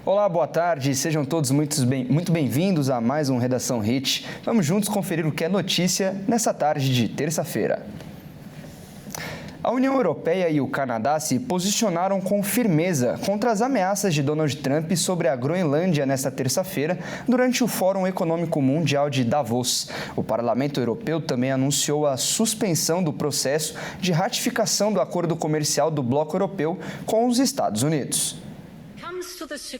Olá, boa tarde, sejam todos muito bem-vindos a mais um Redação Hit. Vamos juntos conferir o que é notícia nessa tarde de terça-feira. A União Europeia e o Canadá se posicionaram com firmeza contra as ameaças de Donald Trump sobre a Groenlândia nesta terça-feira, durante o Fórum Econômico Mundial de Davos. O Parlamento Europeu também anunciou a suspensão do processo de ratificação do acordo comercial do Bloco Europeu com os Estados Unidos.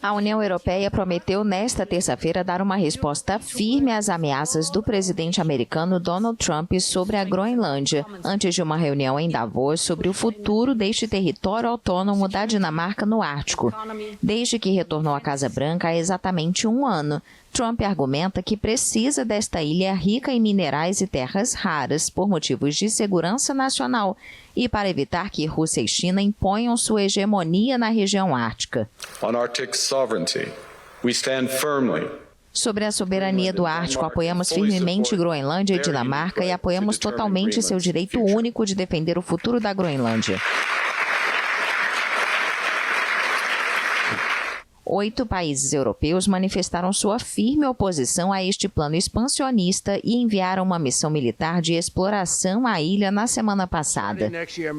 A União Europeia prometeu nesta terça-feira dar uma resposta firme às ameaças do presidente americano Donald Trump sobre a Groenlândia, antes de uma reunião em Davos sobre o futuro deste território autônomo da Dinamarca no Ártico. Desde que retornou à Casa Branca há exatamente um ano, Trump argumenta que precisa desta ilha rica em minerais e terras raras por motivos de segurança nacional e para evitar que Rússia e China imponham sua hegemonia na região ártica. Sobre a soberania do Ártico, apoiamos firmemente Groenlândia e Dinamarca e apoiamos totalmente seu direito único de defender o futuro da Groenlândia. 8 países europeus manifestaram sua firme oposição a este plano expansionista e enviaram uma missão militar de exploração à ilha na semana passada.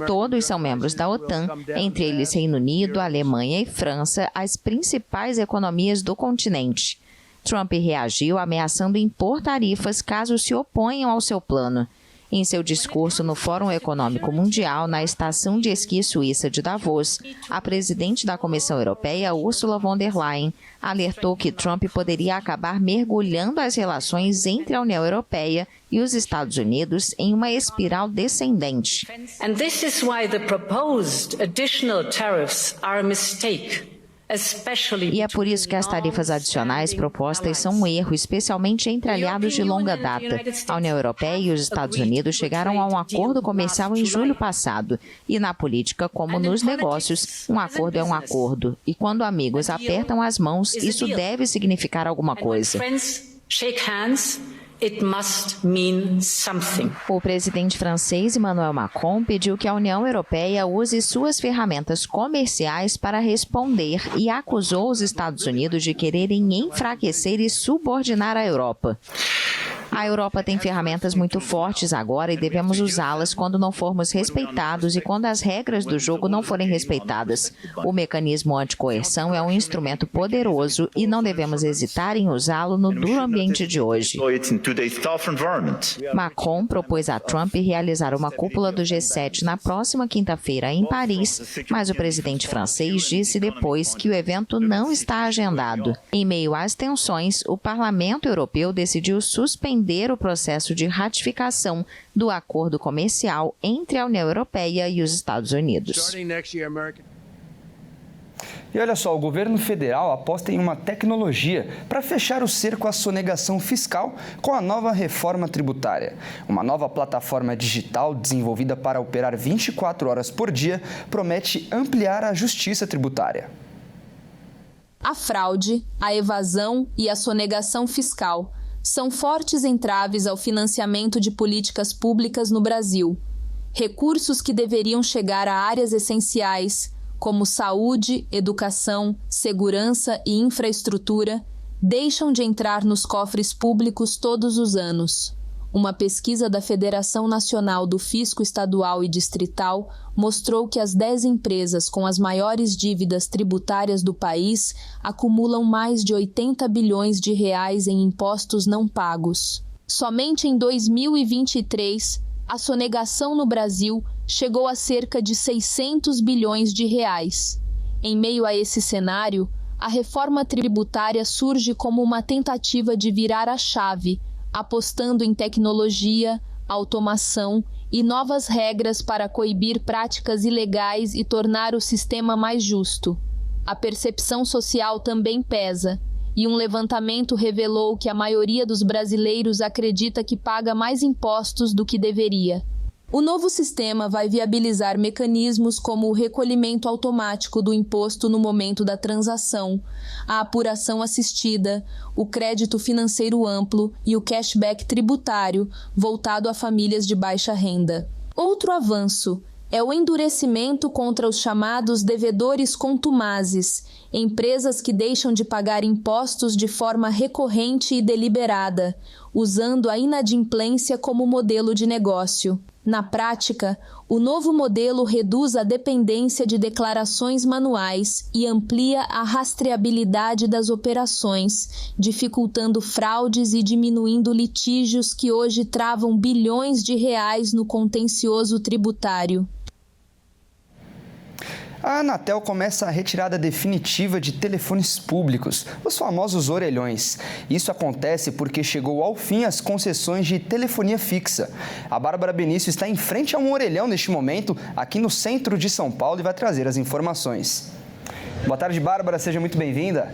Todos são membros da OTAN, entre eles Reino Unido, Alemanha e França, as principais economias do continente. Trump reagiu ameaçando impor tarifas caso se oponham ao seu plano. Em seu discurso no Fórum Econômico Mundial, na estação de esqui suíça de Davos, a presidente da Comissão Europeia, Ursula von der Leyen, alertou que Trump poderia acabar mergulhando as relações entre a União Europeia e os Estados Unidos em uma espiral descendente. And this is why the proposed additional tariffs are a mistake. E é por isso que as tarifas adicionais propostas são um erro, especialmente entre aliados de longa data. A União Europeia e os Estados Unidos chegaram a um acordo comercial em julho passado. E na política, como nos negócios, um acordo é um acordo. E quando amigos apertam as mãos, isso deve significar alguma coisa. It must mean something. O presidente francês Emmanuel Macron pediu que a União Europeia use suas ferramentas comerciais para responder e acusou os Estados Unidos de quererem enfraquecer e subordinar a Europa. A Europa tem ferramentas muito fortes agora e devemos usá-las quando não formos respeitados e quando as regras do jogo não forem respeitadas. O mecanismo anticoerção é um instrumento poderoso e não devemos hesitar em usá-lo no duro ambiente de hoje. Macron propôs a Trump realizar uma cúpula do G7 na próxima quinta-feira em Paris, mas o presidente francês disse depois que o evento não está agendado. Em meio às tensões, o Parlamento Europeu decidiu suspender o processo de ratificação do acordo comercial entre a União Europeia e os Estados Unidos. E olha só, o governo federal aposta em uma tecnologia para fechar o cerco à sonegação fiscal com a nova reforma tributária. Uma nova plataforma digital desenvolvida para operar 24 horas por dia promete ampliar a justiça tributária. A fraude, a evasão e a sonegação fiscal são fortes entraves ao financiamento de políticas públicas no Brasil. Recursos que deveriam chegar a áreas essenciais, como saúde, educação, segurança e infraestrutura, deixam de entrar nos cofres públicos todos os anos. Uma pesquisa da Federação Nacional do Fisco Estadual e Distrital mostrou que as 10 empresas com as maiores dívidas tributárias do país acumulam mais de 80 bilhões de reais em impostos não pagos. Somente em 2023, a sonegação no Brasil chegou a cerca de 600 bilhões de reais. Em meio a esse cenário, a reforma tributária surge como uma tentativa de virar a chave, apostando em tecnologia, automação e novas regras para coibir práticas ilegais e tornar o sistema mais justo. A percepção social também pesa, e um levantamento revelou que a maioria dos brasileiros acredita que paga mais impostos do que deveria. O novo sistema vai viabilizar mecanismos como o recolhimento automático do imposto no momento da transação, a apuração assistida, o crédito financeiro amplo e o cashback tributário voltado a famílias de baixa renda. Outro avanço é o endurecimento contra os chamados devedores contumazes, empresas que deixam de pagar impostos de forma recorrente e deliberada, usando a inadimplência como modelo de negócio. Na prática, o novo modelo reduz a dependência de declarações manuais e amplia a rastreabilidade das operações, dificultando fraudes e diminuindo litígios que hoje travam bilhões de reais no contencioso tributário. A Anatel começa a retirada definitiva de telefones públicos, os famosos orelhões. Isso acontece porque chegou ao fim as concessões de telefonia fixa. A Bárbara Benício está em frente a um orelhão neste momento, aqui no centro de São Paulo, e vai trazer as informações. Boa tarde, Bárbara, seja muito bem-vinda.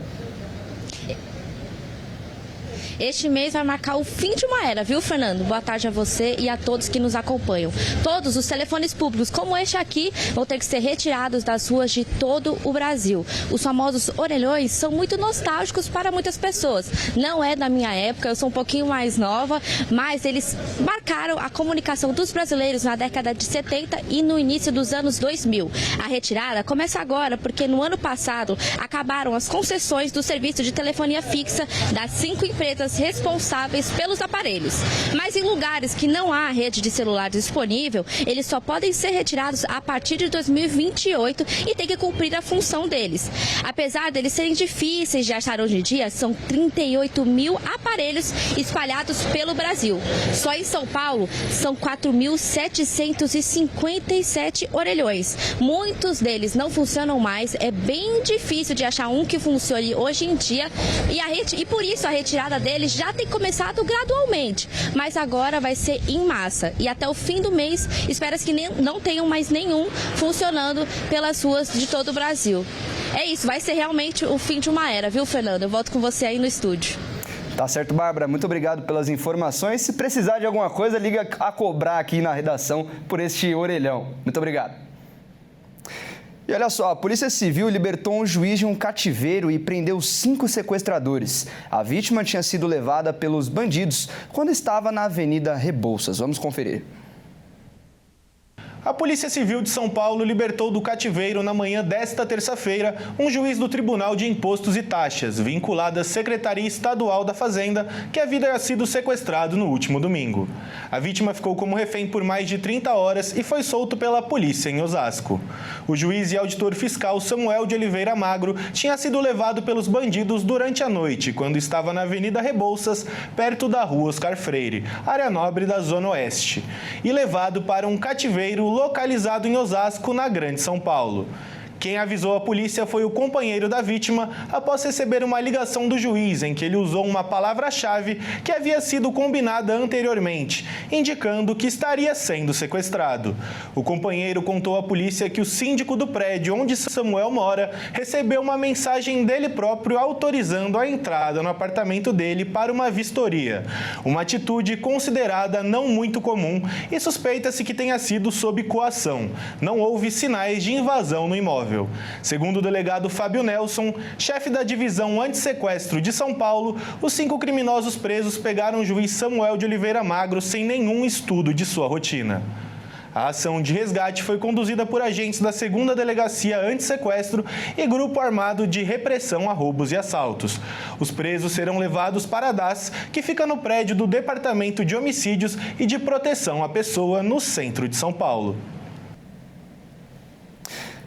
Este mês vai marcar o fim de uma era, viu, Fernando? Boa tarde a você e a todos que nos acompanham. Todos os telefones públicos, como este aqui, vão ter que ser retirados das ruas de todo o Brasil. Os famosos orelhões são muito nostálgicos para muitas pessoas. Não é da minha época, eu sou um pouquinho mais nova, mas eles marcaram a comunicação dos brasileiros na década de 70 e no início dos anos 2000. A retirada começa agora, porque no ano passado acabaram as concessões do serviço de telefonia fixa das 5 empresas responsáveis pelos aparelhos. Mas em lugares que não há rede de celular disponível, eles só podem ser retirados a partir de 2028 e tem que cumprir a função deles. Apesar deles serem difíceis de achar hoje em dia, são 38 mil aparelhos espalhados pelo Brasil. Só em São Paulo são 4.757 orelhões. Muitos deles não funcionam mais, é bem difícil de achar um que funcione hoje em dia e por isso a retirada deles já tem começado gradualmente, mas agora vai ser em massa e até o fim do mês espera-se que não tenham mais nenhum funcionando pelas ruas de todo o Brasil. É isso, vai ser realmente o fim de uma era, viu, Fernando? Eu volto com você aí no estúdio. Tá certo, Bárbara. Muito obrigado pelas informações. Se precisar de alguma coisa, liga a cobrar aqui na redação por este orelhão. Muito obrigado. E olha só, a Polícia Civil libertou um juiz de um cativeiro e prendeu 5 sequestradores. A vítima tinha sido levada pelos bandidos quando estava na Avenida Rebouças. Vamos conferir. A Polícia Civil de São Paulo libertou do cativeiro na manhã desta terça-feira um juiz do Tribunal de Impostos e Taxas, vinculado à Secretaria Estadual da Fazenda, que havia sido sequestrado no último domingo. A vítima ficou como refém por mais de 30 horas e foi solto pela polícia em Osasco. O juiz e auditor fiscal Samuel de Oliveira Magro tinha sido levado pelos bandidos durante a noite, quando estava na Avenida Rebouças, perto da Rua Oscar Freire, área nobre da Zona Oeste, e levado para um cativeiro localizado em Osasco, na Grande São Paulo. Quem avisou a polícia foi o companheiro da vítima após receber uma ligação do juiz em que ele usou uma palavra-chave que havia sido combinada anteriormente, indicando que estaria sendo sequestrado. O companheiro contou à polícia que o síndico do prédio onde Samuel mora recebeu uma mensagem dele próprio autorizando a entrada no apartamento dele para uma vistoria, uma atitude considerada não muito comum e suspeita-se que tenha sido sob coação. Não houve sinais de invasão no imóvel. Segundo o delegado Fábio Nelson, chefe da divisão antissequestro de São Paulo, os 5 criminosos presos pegaram o juiz Samuel de Oliveira Magro sem nenhum estudo de sua rotina. A ação de resgate foi conduzida por agentes da 2ª Delegacia Antissequestro e Grupo Armado de Repressão a Roubos e Assaltos. Os presos serão levados para a DAS, que fica no prédio do Departamento de Homicídios e de Proteção à Pessoa, no centro de São Paulo.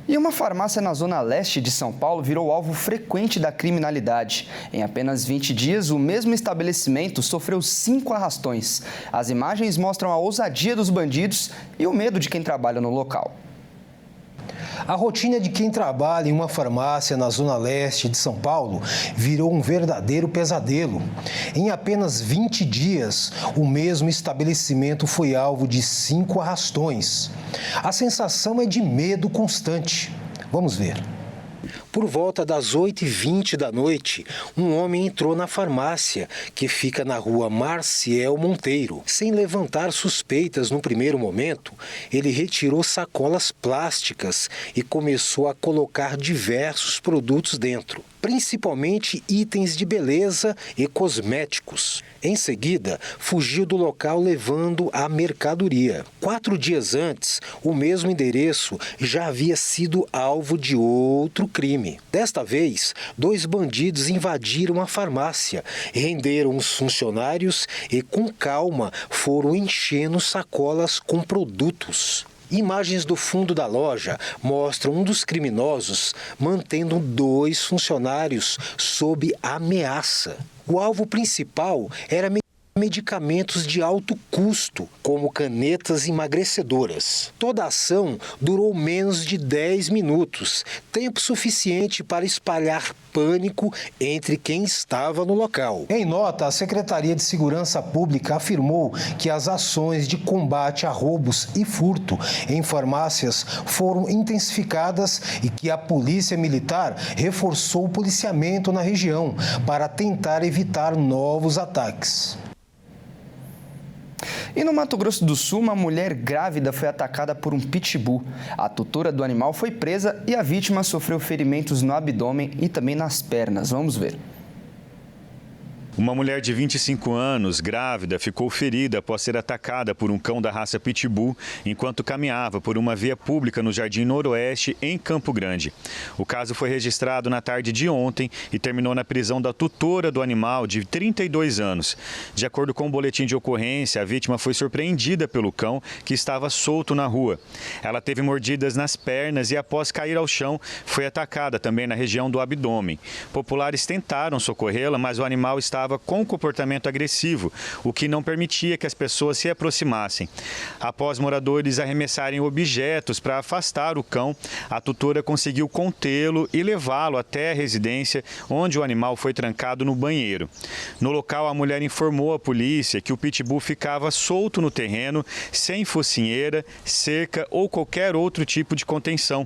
E uma farmácia na zona leste de São Paulo virou alvo frequente da criminalidade. Em apenas 20 dias, o mesmo estabelecimento sofreu 5 arrastões. As imagens mostram a ousadia dos bandidos e o medo de quem trabalha no local. A rotina de quem trabalha em uma farmácia na zona leste de São Paulo virou um verdadeiro pesadelo. Em apenas 20 dias, o mesmo estabelecimento foi alvo de 5 arrastões. A sensação é de medo constante. Vamos ver. Por volta das 8h20 da noite, um homem entrou na farmácia, que fica na rua Marcial Monteiro. Sem levantar suspeitas no primeiro momento, ele retirou sacolas plásticas e começou a colocar diversos produtos dentro, principalmente itens de beleza e cosméticos. Em seguida, fugiu do local levando a mercadoria. 4 dias antes, o mesmo endereço já havia sido alvo de outro crime. Desta vez, 2 bandidos invadiram a farmácia, renderam os funcionários e, com calma, foram enchendo sacolas com produtos. Imagens do fundo da loja mostram um dos criminosos mantendo 2 funcionários sob ameaça. O alvo principal era medicamentos de alto custo, como canetas emagrecedoras. Toda a ação durou menos de 10 minutos, tempo suficiente para espalhar pânico entre quem estava no local. Em nota, a Secretaria de Segurança Pública afirmou que as ações de combate a roubos e furto em farmácias foram intensificadas e que a Polícia Militar reforçou o policiamento na região para tentar evitar novos ataques. E no Mato Grosso do Sul, uma mulher grávida foi atacada por um pitbull. A tutora do animal foi presa e a vítima sofreu ferimentos no abdômen e também nas pernas. Vamos ver. Uma mulher de 25 anos, grávida, ficou ferida após ser atacada por um cão da raça Pitbull enquanto caminhava por uma via pública no Jardim Noroeste, em Campo Grande. O caso foi registrado na tarde de ontem e terminou na prisão da tutora do animal, de 32 anos. De acordo com o boletim de ocorrência, a vítima foi surpreendida pelo cão, que estava solto na rua. Ela teve mordidas nas pernas e, após cair ao chão, foi atacada também na região do abdômen. Populares tentaram socorrê-la, mas o animal estava com comportamento agressivo, o que não permitia que as pessoas se aproximassem. Após moradores arremessarem objetos para afastar o cão, a tutora conseguiu contê-lo e levá-lo até a residência, onde o animal foi trancado no banheiro. No local, a mulher informou à polícia que o pitbull ficava solto no terreno, sem focinheira, cerca ou qualquer outro tipo de contenção,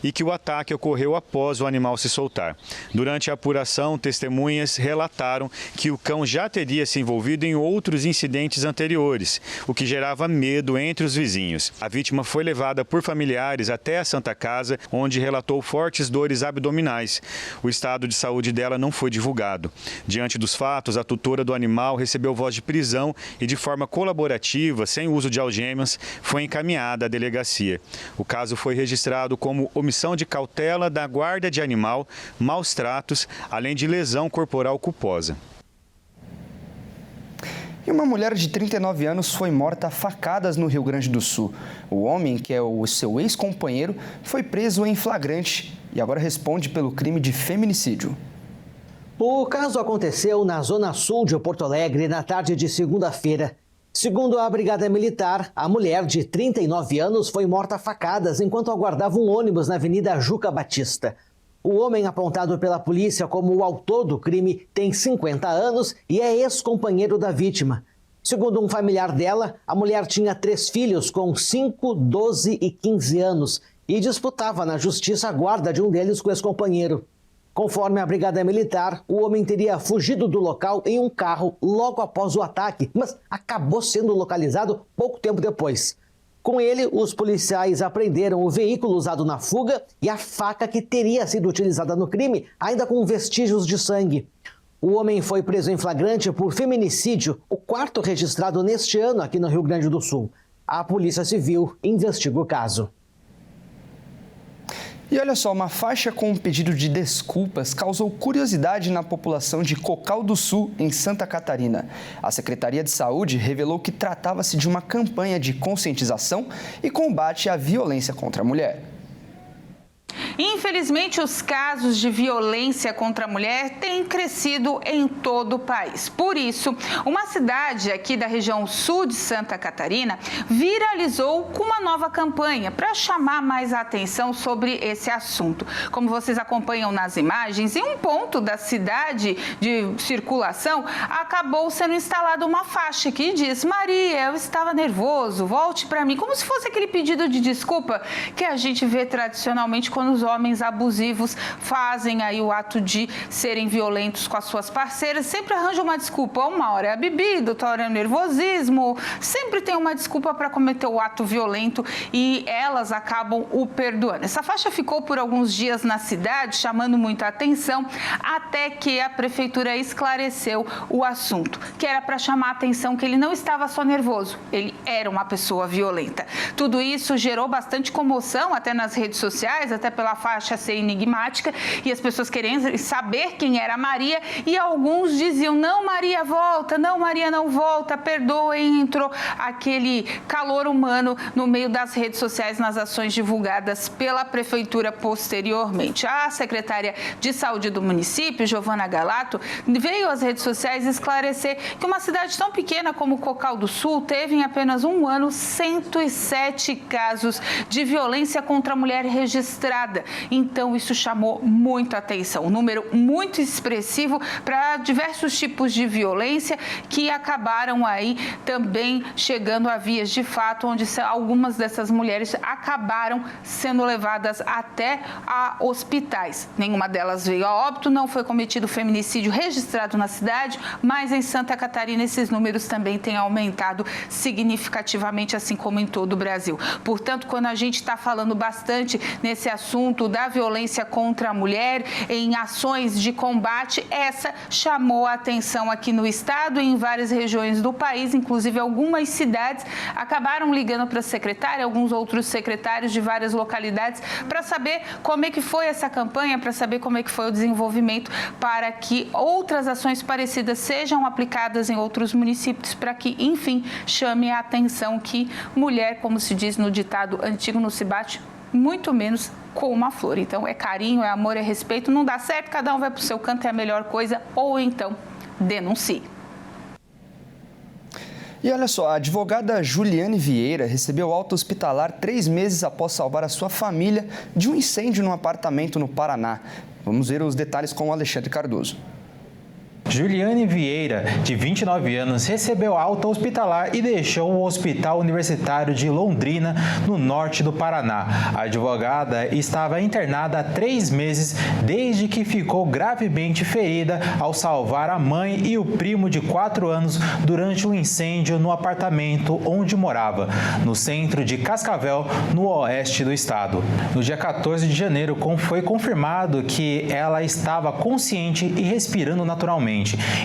e que o ataque ocorreu após o animal se soltar. Durante a apuração, testemunhas relataram que o cão já teria se envolvido em outros incidentes anteriores, o que gerava medo entre os vizinhos. A vítima foi levada por familiares até a Santa Casa, onde relatou fortes dores abdominais. O estado de saúde dela não foi divulgado. Diante dos fatos, a tutora do animal recebeu voz de prisão e, de forma colaborativa, sem uso de algemas, foi encaminhada à delegacia. O caso foi registrado como omissão de cautela da guarda de animal, maus tratos, além de lesão corporal culposa. E uma mulher de 39 anos foi morta a facadas no Rio Grande do Sul. O homem, que é o seu ex-companheiro, foi preso em flagrante e agora responde pelo crime de feminicídio. O caso aconteceu na zona sul de Porto Alegre na tarde de segunda-feira. Segundo a Brigada Militar, a mulher de 39 anos foi morta a facadas enquanto aguardava um ônibus na Avenida Juca Batista. O homem apontado pela polícia como o autor do crime tem 50 anos e é ex-companheiro da vítima. Segundo um familiar dela, a mulher tinha 3 filhos com 5, 12 e 15 anos e disputava na justiça a guarda de um deles com o ex-companheiro. Conforme a Brigada Militar, o homem teria fugido do local em um carro logo após o ataque, mas acabou sendo localizado pouco tempo depois. Com ele, os policiais apreenderam o veículo usado na fuga e a faca que teria sido utilizada no crime, ainda com vestígios de sangue. O homem foi preso em flagrante por feminicídio, o 4º registrado neste ano aqui no Rio Grande do Sul. A Polícia Civil investiga o caso. E olha só, uma faixa com um pedido de desculpas causou curiosidade na população de Cocal do Sul, em Santa Catarina. A Secretaria de Saúde revelou que tratava-se de uma campanha de conscientização e combate à violência contra a mulher. Infelizmente, os casos de violência contra a mulher têm crescido em todo o país. Por isso, uma cidade aqui da região sul de Santa Catarina viralizou com uma nova campanha para chamar mais a atenção sobre esse assunto. Como vocês acompanham nas imagens, em um ponto da cidade de circulação, acabou sendo instalada uma faixa que diz: Maria, eu estava nervoso, volte para mim. Como se fosse aquele pedido de desculpa que a gente vê tradicionalmente quando os homens abusivos fazem aí o ato de serem violentos com as suas parceiras, sempre arranjam uma desculpa. Uma hora é a bebida, outra hora é o nervosismo, sempre tem uma desculpa para cometer o ato violento e elas acabam o perdoando. Essa faixa ficou por alguns dias na cidade, chamando muita atenção, até que a prefeitura esclareceu o assunto, que era para chamar a atenção que ele não estava só nervoso, ele era uma pessoa violenta. Tudo isso gerou bastante comoção até nas redes sociais, até pela faixa ser enigmática e as pessoas querendo saber quem era a Maria, e alguns diziam: não, Maria volta, não, Maria não volta, perdoem. Entrou aquele calor humano no meio das redes sociais nas ações divulgadas pela prefeitura posteriormente. A secretária de saúde do município, Giovana Galato, veio às redes sociais esclarecer que uma cidade tão pequena como Cocal do Sul teve em apenas um ano 107 casos de violência contra a mulher registrada. Então isso chamou muita atenção, um número muito expressivo para diversos tipos de violência que acabaram aí também chegando a vias de fato, onde algumas dessas mulheres acabaram sendo levadas até a hospitais. Nenhuma delas veio a óbito, não foi cometido feminicídio registrado na cidade, mas em Santa Catarina esses números também têm aumentado significativamente, assim como em todo o Brasil. Portanto, quando a gente está falando bastante nesse assunto da violência contra a mulher, em ações de combate, essa chamou a atenção aqui no estado e em várias regiões do país, inclusive algumas cidades acabaram ligando para a secretária, alguns outros secretários de várias localidades, para saber como é que foi essa campanha, para saber como é que foi o desenvolvimento, para que outras ações parecidas sejam aplicadas em outros municípios, para que, enfim, chame a atenção que mulher, como se diz no ditado antigo, não se bate, muito menos com uma flor. Então é carinho, é amor, é respeito, não dá certo, cada um vai para o seu canto, é a melhor coisa, ou então denuncie. E olha só, a advogada Juliane Vieira recebeu alta hospitalar 3 meses após salvar a sua família de um incêndio num apartamento no Paraná. Vamos ver os detalhes com o Alexandre Cardoso. Juliane Vieira, de 29 anos, recebeu alta hospitalar e deixou o Hospital Universitário de Londrina, no norte do Paraná. A advogada estava internada há 3 meses, desde que ficou gravemente ferida ao salvar a mãe e o primo de 4 anos durante um incêndio no apartamento onde morava, no centro de Cascavel, no oeste do estado. No dia 14 de janeiro, foi confirmado que ela estava consciente e respirando naturalmente.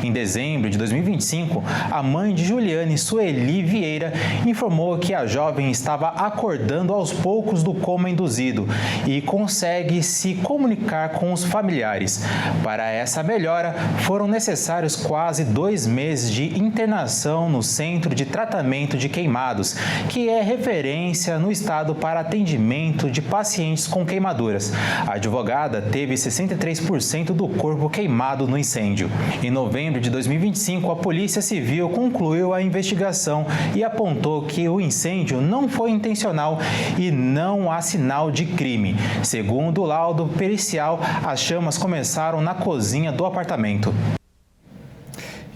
Em dezembro de 2025, a mãe de Juliane, Sueli Vieira, informou que a jovem estava acordando aos poucos do coma induzido e consegue se comunicar com os familiares. Para essa melhora, foram necessários quase 2 meses de internação no Centro de Tratamento de Queimados, que é referência no estado para atendimento de pacientes com queimaduras. A advogada teve 63% do corpo queimado no incêndio. Em novembro de 2025, a Polícia Civil concluiu a investigação e apontou que o incêndio não foi intencional e não há sinal de crime. Segundo o laudo pericial, as chamas começaram na cozinha do apartamento.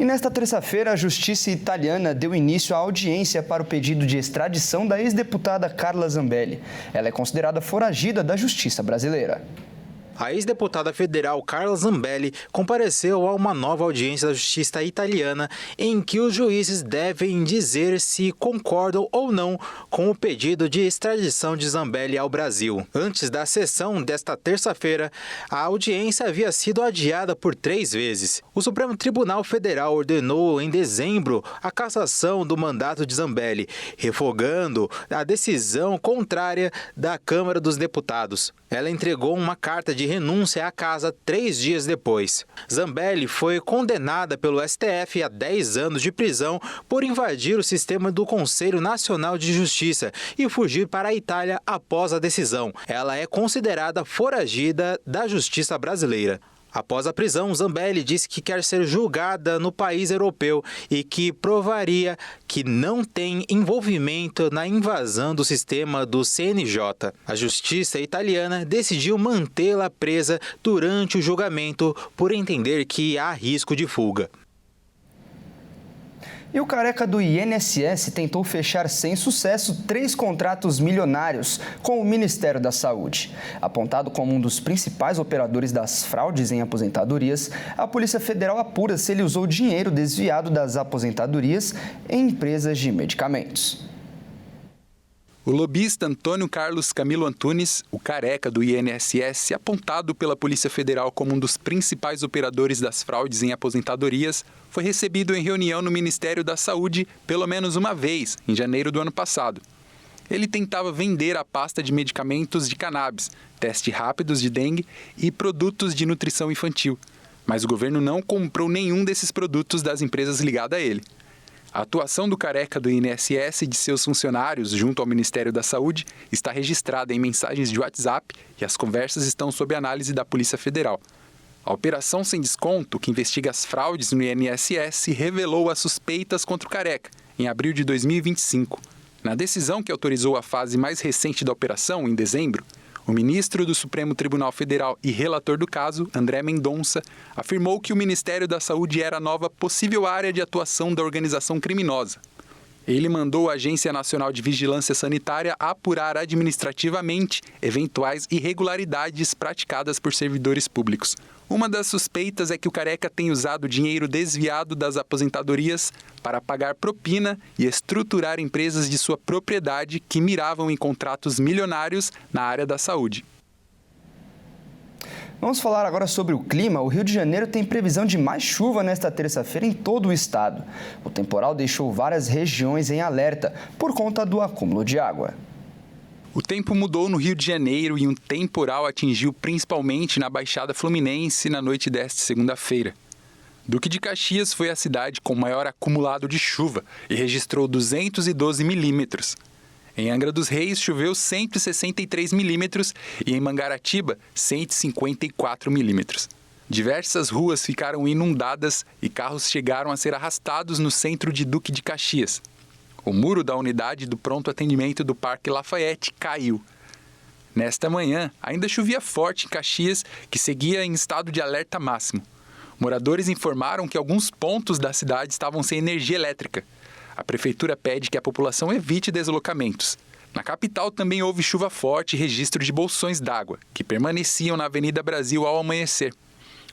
E nesta terça-feira, a Justiça italiana deu início à audiência para o pedido de extradição da ex-deputada Carla Zambelli. Ela é considerada foragida da Justiça brasileira. A ex-deputada federal Carla Zambelli compareceu a uma nova audiência da Justiça italiana em que os juízes devem dizer se concordam ou não com o pedido de extradição de Zambelli ao Brasil. Antes da sessão desta terça-feira, a audiência havia sido adiada por 3 vezes. O Supremo Tribunal Federal ordenou em dezembro a cassação do mandato de Zambelli, revogando a decisão contrária da Câmara dos Deputados. Ela entregou uma carta de renúncia à casa 3 dias depois. Zambelli foi condenada pelo STF a 10 anos de prisão por invadir o sistema do Conselho Nacional de Justiça e fugir para a Itália após a decisão. Ela é considerada foragida da Justiça brasileira. Após a prisão, Zambelli disse que quer ser julgada no país europeu e que provaria que não tem envolvimento na invasão do sistema do CNJ. A justiça italiana decidiu mantê-la presa durante o julgamento por entender que há risco de fuga. E o careca do INSS tentou fechar sem sucesso 3 contratos milionários com o Ministério da Saúde. Apontado como um dos principais operadores das fraudes em aposentadorias, a Polícia Federal apura se ele usou dinheiro desviado das aposentadorias em empresas de medicamentos. O lobista Antônio Carlos Camilo Antunes, o careca do INSS, apontado pela Polícia Federal como um dos principais operadores das fraudes em aposentadorias, foi recebido em reunião no Ministério da Saúde pelo menos uma vez, em janeiro do ano passado. Ele tentava vender a pasta de medicamentos de cannabis, testes rápidos de dengue e produtos de nutrição infantil, mas o governo não comprou nenhum desses produtos das empresas ligadas a ele. A atuação do careca do INSS e de seus funcionários junto ao Ministério da Saúde está registrada em mensagens de WhatsApp e as conversas estão sob análise da Polícia Federal. A Operação Sem Desconto, que investiga as fraudes no INSS, revelou as suspeitas contra o careca em abril de 2025. Na decisão que autorizou a fase mais recente da operação, em dezembro, o ministro do Supremo Tribunal Federal e relator do caso, André Mendonça, afirmou que o Ministério da Saúde era a nova possível área de atuação da organização criminosa. Ele mandou a Agência Nacional de Vigilância Sanitária apurar administrativamente eventuais irregularidades praticadas por servidores públicos. Uma das suspeitas é que o careca tem usado dinheiro desviado das aposentadorias para pagar propina e estruturar empresas de sua propriedade que miravam em contratos milionários na área da saúde. Vamos falar agora sobre o clima. O Rio de Janeiro tem previsão de mais chuva nesta terça-feira em todo o estado. O temporal deixou várias regiões em alerta por conta do acúmulo de água. O tempo mudou no Rio de Janeiro e um temporal atingiu principalmente na Baixada Fluminense na noite desta segunda-feira. Duque de Caxias foi a cidade com maior acumulado de chuva e registrou 212 milímetros. Em Angra dos Reis, choveu 163 milímetros e em Mangaratiba, 154 milímetros. Diversas ruas ficaram inundadas e carros chegaram a ser arrastados no centro de Duque de Caxias. O muro da unidade do pronto atendimento do Parque Lafayette caiu. Nesta manhã, ainda chovia forte em Caxias, que seguia em estado de alerta máximo. Moradores informaram que alguns pontos da cidade estavam sem energia elétrica. A prefeitura pede que a população evite deslocamentos. Na capital também houve chuva forte e registro de bolsões d'água, que permaneciam na Avenida Brasil ao amanhecer.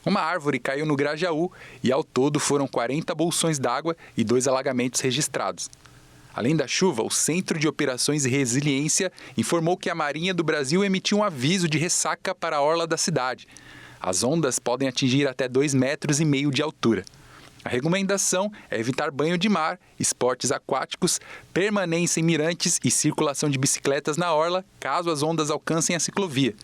Uma árvore caiu no Grajaú e, ao todo, foram 40 bolsões d'água e 2 alagamentos registrados. Além da chuva, o Centro de Operações e Resiliência informou que a Marinha do Brasil emitiu um aviso de ressaca para a orla da cidade. As ondas podem atingir até 2,5 metros de altura. A recomendação é evitar banho de mar, esportes aquáticos, permanência em mirantes e circulação de bicicletas na orla, caso as ondas alcancem a ciclovia.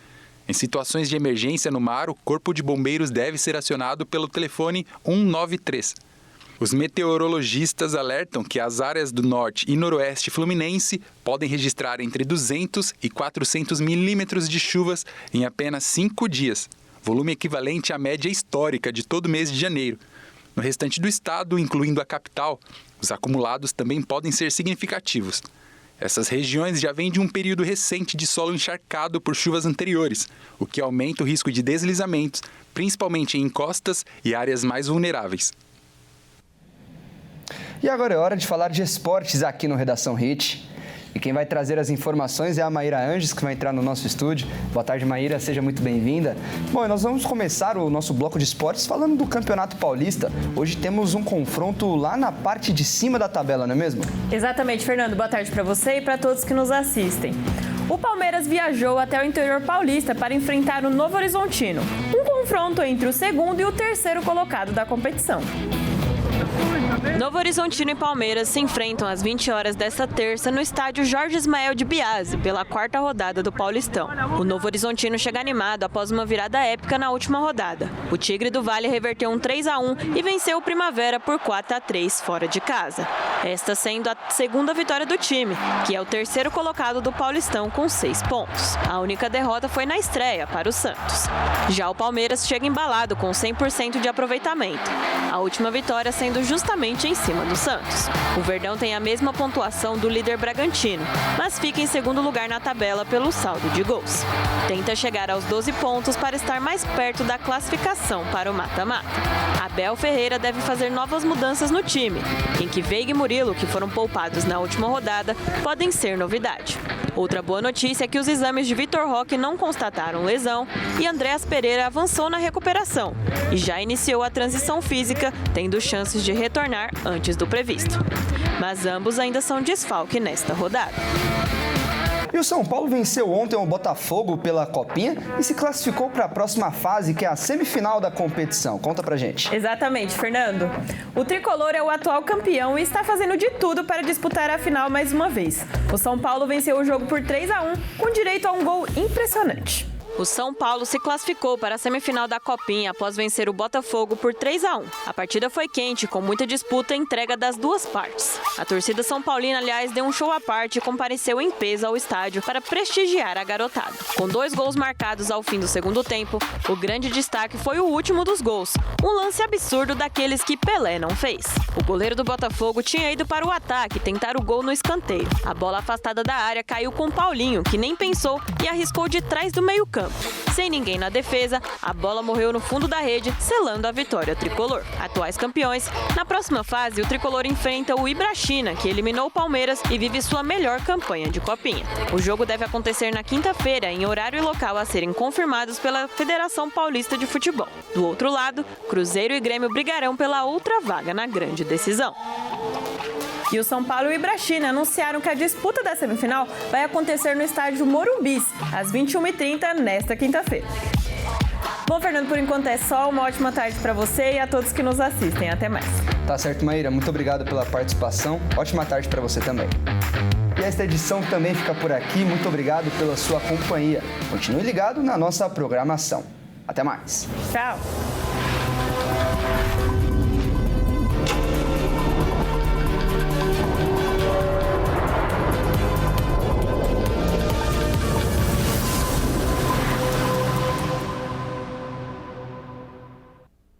Em situações de emergência no mar, o Corpo de Bombeiros deve ser acionado pelo telefone 193. Os meteorologistas alertam que as áreas do norte e noroeste fluminense podem registrar entre 200 e 400 milímetros de chuvas em apenas 5 dias, volume equivalente à média histórica de todo o mês de janeiro. No restante do estado, incluindo a capital, os acumulados também podem ser significativos. Essas regiões já vêm de um período recente de solo encharcado por chuvas anteriores, o que aumenta o risco de deslizamentos, principalmente em encostas e áreas mais vulneráveis. E agora é hora de falar de esportes aqui no Redação Hit. E quem vai trazer as informações é a Maíra Anges, que vai entrar no nosso estúdio. Boa tarde, Maíra, seja muito bem-vinda. Bom, e nós vamos começar o nosso bloco de esportes falando do Campeonato Paulista. Hoje temos um confronto lá na parte de cima da tabela, não é mesmo? Exatamente, Fernando. Boa tarde para você e para todos que nos assistem. O Palmeiras viajou até o interior paulista para enfrentar o Novo Horizontino. Um confronto entre o segundo e o terceiro colocado da competição. Novo Horizontino e Palmeiras se enfrentam às 20 horas desta terça no estádio Jorge Ismael de Biase, pela 4ª rodada do Paulistão. O Novo Horizontino chega animado após uma virada épica na última rodada. O Tigre do Vale reverteu um 3-1 e venceu o Primavera por 4-3 fora de casa. Esta sendo a segunda vitória do time, que é o terceiro colocado do Paulistão com 6 pontos. A única derrota foi na estreia para o Santos. Já o Palmeiras chega embalado com 100% de aproveitamento. A última vitória sendo ficando justamente em cima do Santos. O Verdão tem a mesma pontuação do líder Bragantino, mas fica em segundo lugar na tabela pelo saldo de gols. Tenta chegar aos 12 pontos para estar mais perto da classificação para o mata-mata. Abel Ferreira deve fazer novas mudanças no time, em que Veiga e Murilo, que foram poupados na última rodada, podem ser novidade. Outra boa notícia é que os exames de Vitor Roque não constataram lesão e Andréas Pereira avançou na recuperação e já iniciou a transição física, tendo chances de retornar antes do previsto. Mas ambos ainda são desfalque nesta rodada. E o São Paulo venceu ontem o Botafogo pela Copinha e se classificou para a próxima fase, que é a semifinal da competição. Conta pra gente. Exatamente, Fernando. O tricolor é o atual campeão e está fazendo de tudo para disputar a final mais uma vez. O São Paulo venceu o jogo por 3-1, com direito a um gol impressionante. O São Paulo se classificou para a semifinal da Copinha após vencer o Botafogo por 3-1. A partida foi quente, com muita disputa e entrega das duas partes. A torcida são paulina, aliás, deu um show à parte e compareceu em peso ao estádio para prestigiar a garotada. Com 2 gols marcados ao fim do segundo tempo, o grande destaque foi o último dos gols, um lance absurdo daqueles que Pelé não fez. O goleiro do Botafogo tinha ido para o ataque tentar o gol no escanteio. A bola afastada da área caiu com Paulinho, que nem pensou e arriscou de trás do meio-campo. Sem ninguém na defesa, a bola morreu no fundo da rede, selando a vitória tricolor. Atuais campeões, na próxima fase, o tricolor enfrenta o Ibrachina, que eliminou o Palmeiras e vive sua melhor campanha de Copinha. O jogo deve acontecer na quinta-feira, em horário e local a serem confirmados pela Federação Paulista de Futebol. Do outro lado, Cruzeiro e Grêmio brigarão pela outra vaga na grande decisão. E o São Paulo e o Ibrachina anunciaram que a disputa da semifinal vai acontecer no estádio Morumbi, às 21h30, nesta quinta-feira. Bom, Fernando, por enquanto é só. Uma ótima tarde para você e a todos que nos assistem. Até mais. Tá certo, Maíra. Muito obrigado pela participação. Ótima tarde para você também. E esta edição também fica por aqui. Muito obrigado pela sua companhia. Continue ligado na nossa programação. Até mais. Tchau.